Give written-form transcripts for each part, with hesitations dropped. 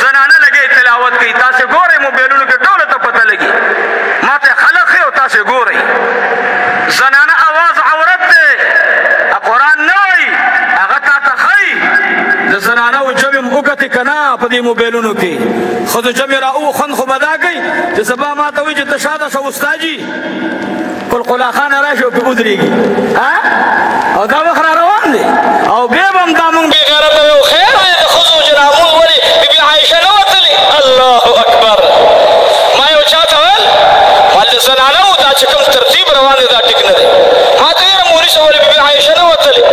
जनाना लगे तिलावत की तासे गोरे मोबाइलों के टोले तो पता लगी माते खलक है तासे गोरे जनाना आवाज औरत है कुरान नहीं अगता तखई जनाना वो जब मुकत कना पदी मोबाइलों की खुद जब राऊ खन खुबदा गई जसबा मा तवी ज तशादा सो उस्ताजी कुल कुला खान राशो पे उधरीगी हां और दा वखरा रवान दे और बेबम दामन बेगरत व खैर खुजू जरामू वली बीबी आयशा नवतली अल्लाहु अकबर मा यो चाहता है वल जनाना दा चकम तरतीब रवान दा टिकन दे हाथे मोरी सो वली बीबी आयशा नवतली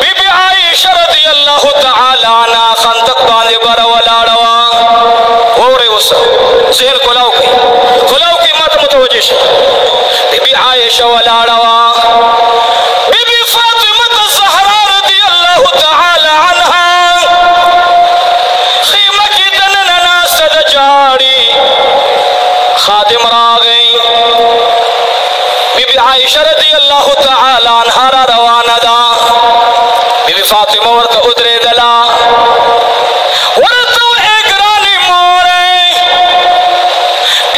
बीबी आयशा रदियल्लाहु तआला अन्हा खंदक बांधे बर वलाड़वा और उस ज़हन खुलाओ की मत मुतवज्जिह बीबी आयशा वलाड़वा बीबी फातिमा ज़हरा रदियल्लाहु तआला अन्हा खीमा की दनना सद जाड़ी खादिम रा गई बीबी आयशा रदियल्लाहु तआला अन्हा रवाना दा बीबी फातिमा वर्त उदरे दला वर्त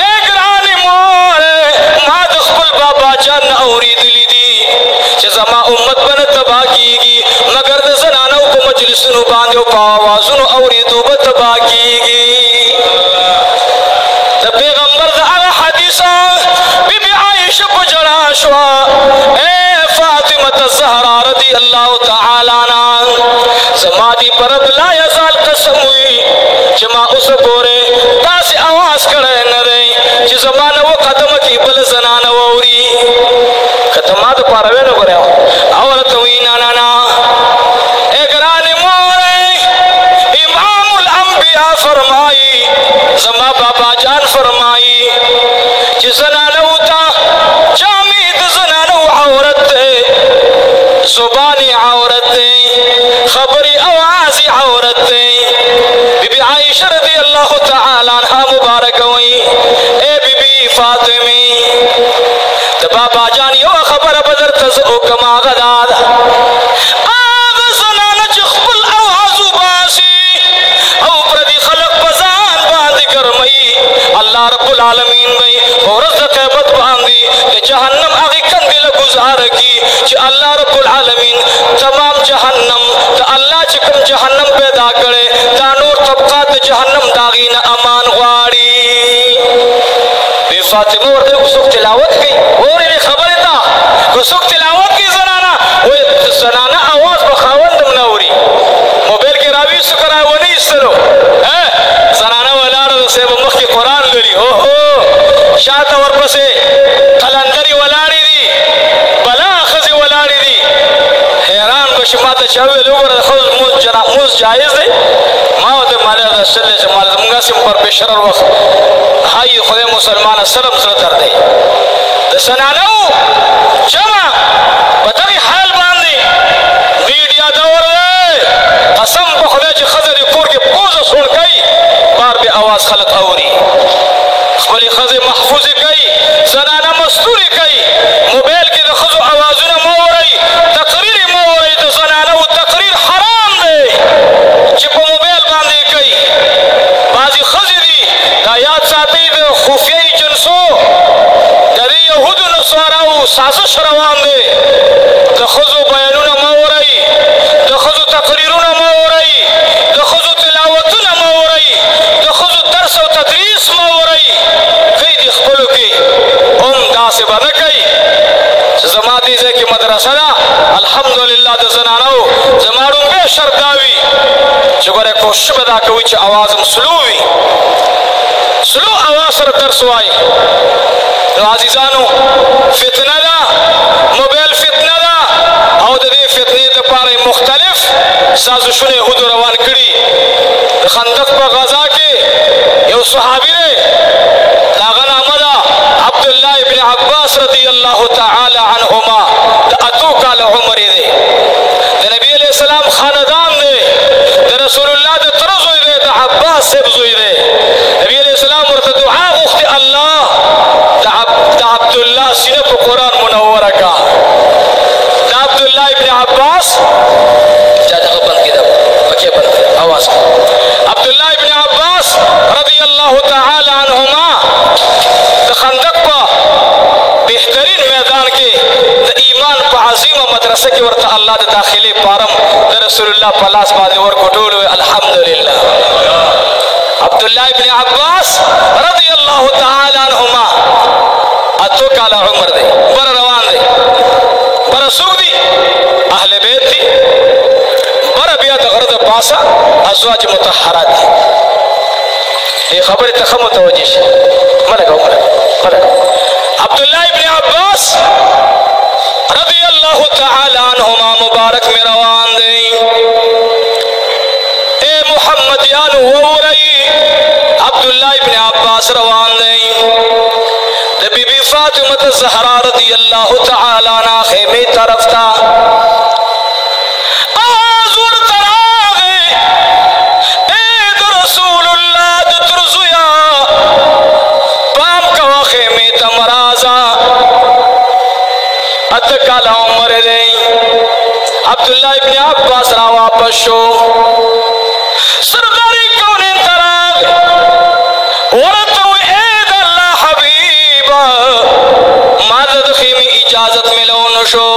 एक रानी मोरे माद खुल बाबा जान औरी दिली दी जमा उम्मत बन तबाह कीगी मगर जनाना को मजलिस नु बांधो का आवाज नु औरी तो तबाह कीगी द पैगंबर दा हदीसा बीबी आयशा को जड़ा शवा ए फातिमा ज़हरा रदियल्लाहु तआला अन्हा समादी पर ला यज़ाल कसम हुई जमा उस गोरे तासे आवाज करे न रे कि जमाना वो खत्म की बल जनाना औरी खत्मात पारवे न करे औरत हुई ना ना ना एकराने मोरे इमामुल अंबिया फरमाई जमा बाबा जान फरमाई कि जनाना उता जामिद जनाना औरत जुबानी औरत खबरी आवाज़ी औरत बीबी आयशा रदियल्लाहु तआला अन्हा मुबारक हुई ए बीबी फातिमा त बाबा जान यो खबर बदर तज़ो कमा गदाद आग जनाना चखबल आवाज़ बासी औ प्रदी खलक बजान बांध करमई अल्लाह रब्बुल आलमीन भाई और ज़क़बत बांधी के जहन्नम आगे कंदिल गुजार की कि अल्लाह रब्बुल आलमीन तमाम जहन्नम त अल्लाह चिकम जहन्नम पैदा करे तानूर तबकात जहन्नम दागी न अमान वाड़ी बे फातिमा और कुसुक तिलावत की और इन्हें खबर था कुसुक तिलावत की जनाना वो जनाना आवाज बखावंद मनौरी मोबाइल के रावी सुकरा वो नहीं सरो है जनाना वाला से मुख के कुरान लरी हो शात और बसे कलंदरी वलाड़ी दी बला खजी वलाड़ी दी हैरान बशमात चावे लोगर खुद मुज जायज है मावद माले सल्ले जमाल मुंगासिम पर बेशरर वक्त हाई खुदे मुसलमान शर्म से दर दे दसनानो जमा बतरी हाल बांधी मीडिया दौर कसम खुदा च खजर कोर के पोज सुन गई बार बे आवाज खलक औरी खबरी खजे महफूज गई जनाना मस्तूरी गई मोबाइल के खजो आवाजuna मोरई तकरीर मोरई तो जनाना वो तकरीर हराम दे चिप मोबाइल बांधे गई बाजी खजरी दायात साथी दे खुफिया जलसो दरी यहूद नसारा साजिश रवान दे दखजो बयानुना मोरई दखजो तकरीरुना मोरई दखजो तिलावतुना मोरई दखजो दर्स और तदरीस मोरई कई दिखबलो की से बना गई जमाती से कि मदरसा अल्हम्दुलिल्लाह द जनानो जमाड़ू में शर्दावी जुगरे कोशिश बदा कोई च आवाज स्लोवी स्लो आवाज सर दरसवाई तो अजीजानो फितना दा मोबाइल फितना दा और दे फितने द पारे मुख्तलिफ साजिशों हुद रवान कड़ी खंदक पर गजा के यो सहाबी ने लागना मदा अब्दुल्लाह इब्न अब्बास रदियल्लाहु तआला अन्हुमा अतु काल उमर दे नबी अलैहि सलाम खानदान दे रसूलुल्लाह दे तरज दे अब्बास से बुजुई दे नबी अलैहि सलाम और दुआ उख्त अल्लाह अब्दुल्लाह सिने को कुरान मुनव्वर का अब्दुल्लाह इब्न अब्बास ज्यादा बंद की दब बंद रसूलुल्लाह पलास बादे और कोटोल अल्हम्दुलिल्लाह। अब्दुल्लाह इब्न अब्बास रज़ियल्लाहु ताला अन्हुमा अतो काला उम्र दे बर रवान दे बर सुख दी अहले बैत थी बर बिया तगरद पासा अज़वाज मुतहहरात थी। ये खबर तखम तवजिश मरगा अब्दुल्लाह इब्न अब्बास रज़ियल्लाहु ताला अन्हुमा मुबारक में रवान दे ए मोहम्मद यान वो रही अब्दुल्लाह इब्न अब्बास रवान दे बीबी फातिमा ज़हरा रज़ियल्लाहु ताला अन्हा खेमे तरफ था आज़ुर तरागे ए रसूलुल्लाह तुरजुया बाम का खेमे तमराजा अतकाला उम्र दे अब्दुल्लाह इब्न अब्बास रा वापस शो सरदारी कौन तराग वरतो एद अल्लाह हबीबा मादद खीमी इजाजत मिलो नशो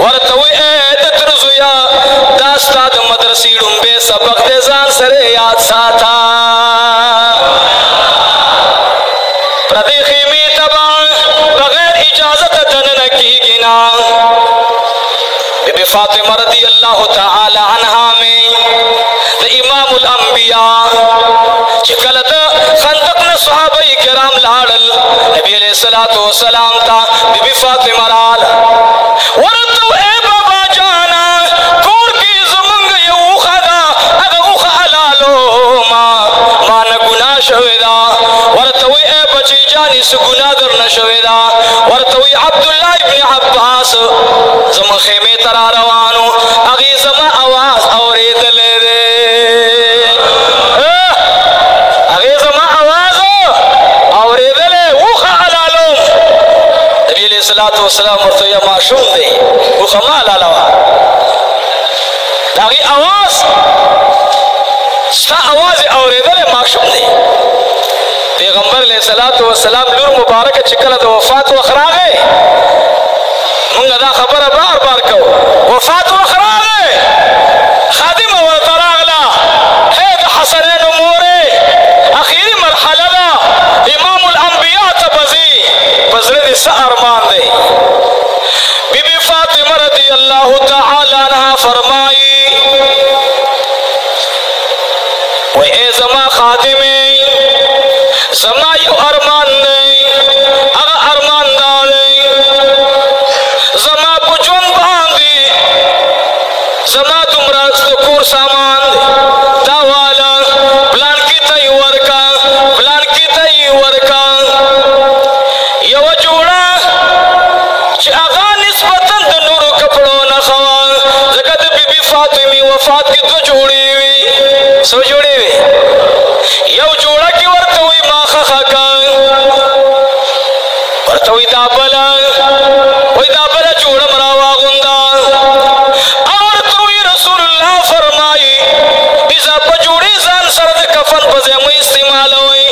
वरतो एद तुरजुया दास्ताद मदरसी डुम्बे सबक दे जान सरे याद साथा प्रदे खीमी तबा बगैर इजाजत दन न की गिना बीबी फातिमा रज़ियल्लाहु ताला अन्हा में इमामुल अंबिया चिकलत खंदक न सहाबाई किराम लाडल नबी अलैहिस्सलातु वस्सलाम ता बीबी फातिमा लाल वरतो ए बाबा जाना कोर की जमंग ये उखदा अग उख अलालो मान गुनाह शवेदा वरतो ए बची जानी सु गुनाह दर न शवेदा वरतो अब्दुल्लाह इब्न अब्बास जम खेमे तरा रवानो अगी जमा आवाज और दले दे अगे जमा आवाज और दले उख अलालो नबी अलैहिस्सलातु वस्सलाम तो या माशूम दे उख मा अलावा अगी आवाज सा आवाज और दले माशूम दे पैगंबर अलैहिस्सलातु वस्सलाम लूर मुबारक चिकल द वफात वखरागे मुंगा दा खबर बार बार को वफात वखरागे खादिम व तरागला है हसनैन मोरे आखिरी मरहला दा इमामुल अंबिया तबजी बजरद सरमान दे बीबी फातिमा रज़ियल्लाहु ताला अन्हा फरमाई वो ए जमा खादिमे जमा यो अरमान नहीं अगर अरमान डाले जमा पुचुन बांधी जमा तुमरा कोर सामान दावाला प्लान की तय वर्का प्लान की तय वर्का ये वो जोड़ा चागा निस्बतन नूर कपड़ों न खवा जगत बीबी फातिमी वफात की तो जोड़ी हुई सो जोड़ी हुई ये जोड़ा की वर्त हुई माखा खाका वर्त हुई दाबला जोड़ा मरावा गुंदा और तो रसूलुल्लाह फरमाई इजा पजोड़ी जान सरद कफन पजे में इस्तेमाल हुई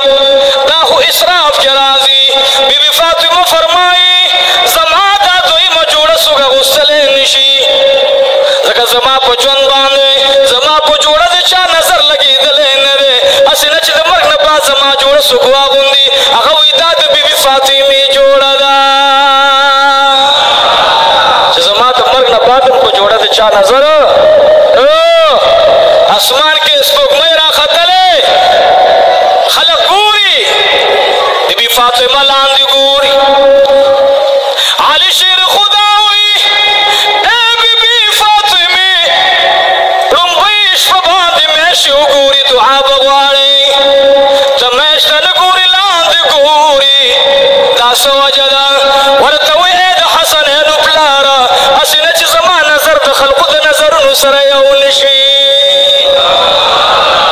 दाहु इसराफ के राजी बीबी फातिमा फरमाई समादा दोई मजोड़ा सुगा गुस्सले निशी जका जमा पजन बांधे जमा पजोड़ा दे चा नजर लगी दले नरे असिन च मर न बा जमा जोड़ा सुगवा गुंदी अगा इदाद बीबी फातिमी जोड़ा दा जमा तो मर न बादम को जोड़ा दे चा नजर आसमान के स्पोक में रखा तले खलक पूरी बीबी फातिमा लांदी पूरी आली शेर खुदा हुई ए बीबी फातिमी रुम्बईश बांध में शिवगूरी दुआ बगवाड़े तमेश न गूरी लांदी गूरी दासो वजदा वरतवे द हसन है नुपलारा असिन च जमा नजर द खलq द नजर नुसर यौनशी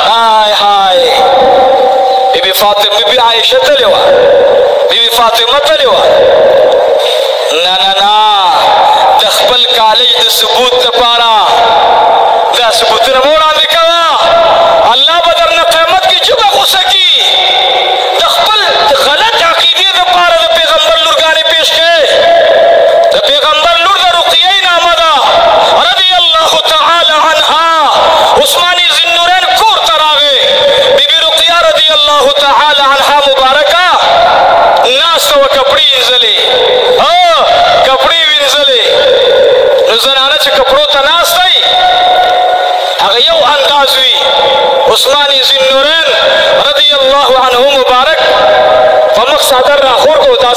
हाय हाय बीबी फातिमा बीबी आयशा तलेवा बीबी फातिमा तलेवा ना ना ना दखबल कॉलेज द सबूत द पारा द सबूत न मोड़ा दिखावा अल्लाह बदर न क़यामत की जुबा गुस्सकी दखबल गलत अकीदे द पारा द पैगंबर लुरगाने पेश के द पैगंबर लुर द रुकिया नामदा रज़ियल्लाहु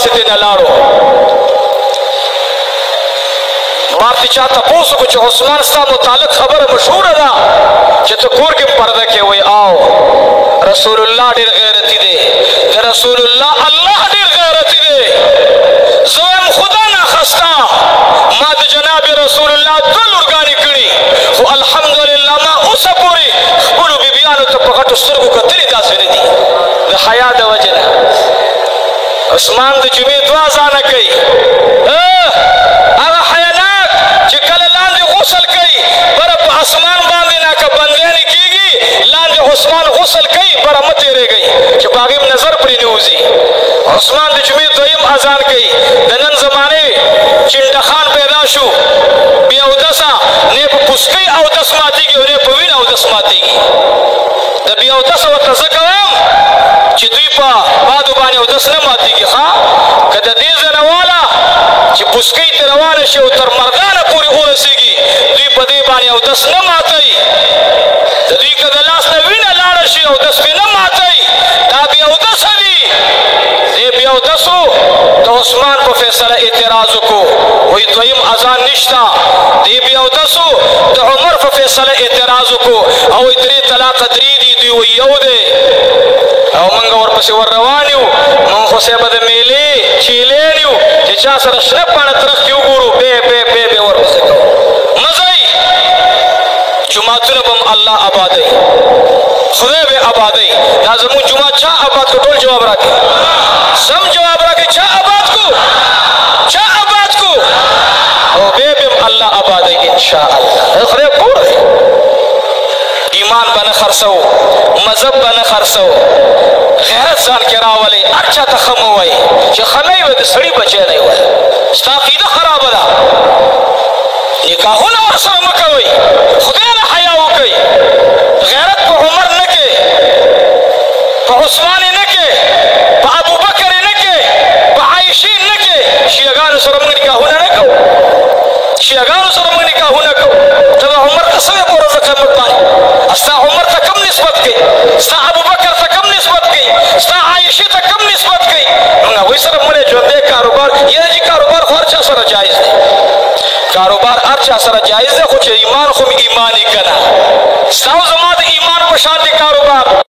पास दिन लाड़ो बाप चाहता पोस कुछ उस्मान सा मुतालिक खबर मशहूर अदा तो कोर के पर्दा के वही आओ रसूलुल्लाह डेर गैरती दे रसूलुल्लाह अल्लाह डेर गैरती दे जोम खुदा ना खस्ता माद जनाब रसूलुल्लाह दुल उर्गानी कड़ी वो अल्हम्दुलिल्लाह मा उस पूरी बोलो बिबियानो तो पकड़ सुरगु कतरी दास ने दी द हया द वजना उस्मान द जुमे दुआ जाना कई आगा हयानाक चिकल लांदे गुसल कई बरफ आसमान बांधे ना का बंदे ने कीगी लांदे उस्मान गुसल कई बरमत रह गई कि बागी में नजर पड़ी न्यूज़ी उस्मान द जुमे दोयम अजान कई दनन जमाने चिंडा खान पैदा शु बियाउदसा ने पुस्कई औदस माती की उन्हें पवीन औदस माती की द बियाउदस व तज़कवम चिदुपा बादुबाने औदस न माती की हाँ कद दीज़ नवाला चि पुस्कई तरवान शे उतर मर्दाना पूरी ओरसीगी दुई पदे बाने औदस न मातई दुई कद लास न विन लाड़ शे औदस भी न मातई ता बियाउदस दी दे बियाउदसो तो उस्मान को फैसला इतराज़ को वही दोयम अजान निश्ता दे बियाउदसो तो उमर को फैसला इतराज़ को औ इतरी तलाक दरी दी दी वही यौदे औ मंगा और पसे वर रवानियो मन खुसे बद मेले चीलेनियो जिचा सर श्रपण तरख क्यों गुरु बे बे बे बे और पसे को मज़ई जुमातुन बम अल्लाह आबादई खुदे बे आबादई लाजमु जुमा चा आबाद को टोल जवाब रखे सम जवाब रखे चा आबाद को ओ बे बे अल्लाह आबादई इंशाअल्लाह खुदे पूरे ईमान बन खरसो मजहब बन खरसो गैरत जान के रावले अच्छा तखम हुई जो खमे वे सड़ी बचे नहीं हुए स्ताकीदा खराब दा निकाह ना और सर मकवई खुदा ना हया हो गई गैरत को उमर न के को उस्मान न के को अबू बकर न के को आयशा न के शियागान सर निकाह ना को शियागान सर निकाह ना को तब उमर कसम को रज़ खमत पाई अस्ता उमर तक कम निस्बत की अस्ता अबू बकर तक कम निस्बत की अस्ता आयशा तक कम निस्बत की मंगा वही सर मरे जो दे कारोबार ये जी कारोबार खर्चा सर जायज है कारोबार अर्चा सर जायज है कुछ ईमान खुम ईमानी कना साउ जमात ईमान को शादी कारोबार